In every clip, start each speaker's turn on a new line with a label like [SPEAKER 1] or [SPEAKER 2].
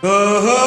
[SPEAKER 1] ఓహో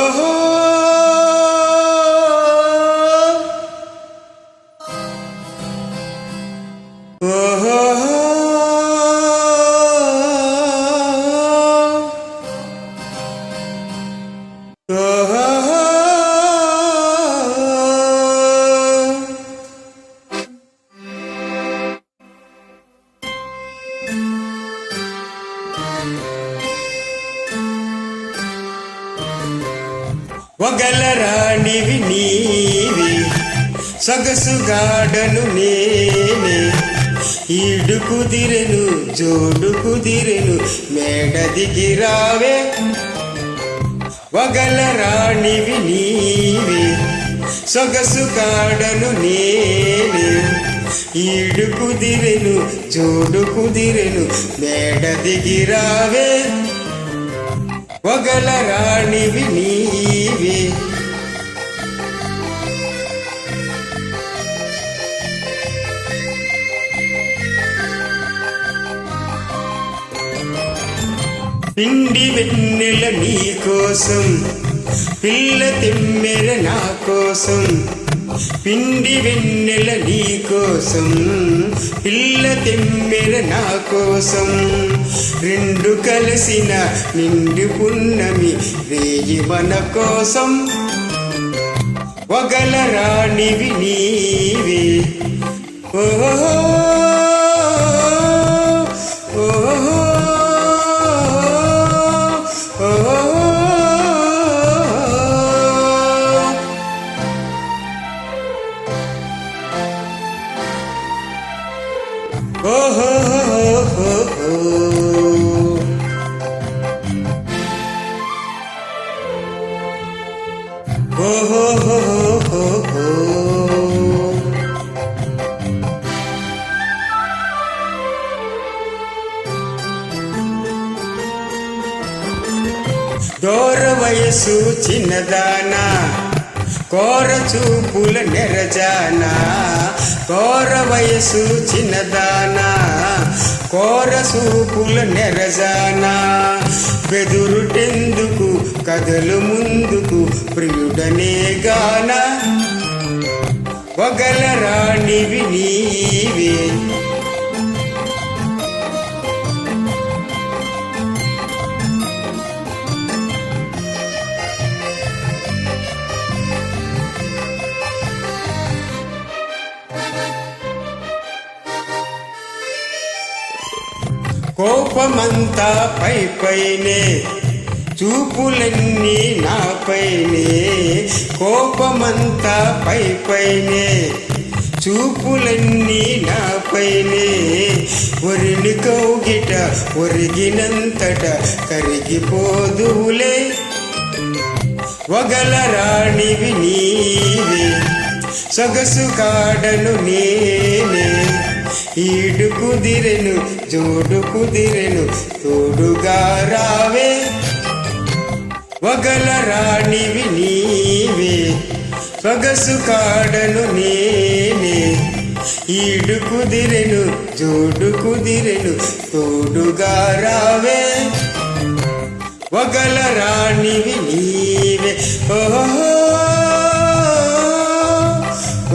[SPEAKER 1] ఒగలరాణివి నీవి సొగసుగాడను నేనే ఈడు కుదిరెను జోడు కుదిరెను మేడ దిగిరావే ఒగలరాణివి నీవి సొగసుగాడను నేనే ఈడు కుదిరెను జోడు కుదిరెను మేడ దిగిరావే ఒగలరాణివి నీవే పిండి వెన్నెల నీ కోసం పిల్ల తెమ్మెర నా కోసం పిండి వెన్నెల నీ కోసం పిల్ల తెమ్మెర నా కోసం రెండు కలిసిన నిండు పున్నమి రేయి మన కోసం ఒగలరాణివి నీవే ఓహో దూర వయసు చిన్నదానా కోర చూపుల నెరజానా కోర వయసు చిన్నదానా కోర చూపుల నెరజానా బెదురుటెందుకు కదలు ముందుకు ప్రియుడనే గానా ఒగలరాణివి నీవే కోపమంతా పై పైనే చూపులన్నీ నాపైనే కోపమంతా పై పైనే చూపులన్నీ నాపైనే ఒరిని కౌగిట ఒరిగినంతట కరిగిపోదులే ఒగలరాణివి నీవే సొగసు కాడను నేనే ఈడు కుదిరెను జోడు కుదిరెను తోడుగా రావే ఒగలరాణివి నీవే సొగసు కాడను నేనే ఈడు కుదిరెను జోడు కుదిరెను తోడుగా రావే ఒగలరాణివి నీవే ఓహో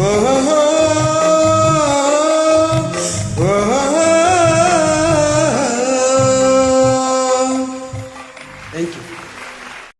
[SPEAKER 1] ఓహో Thank you.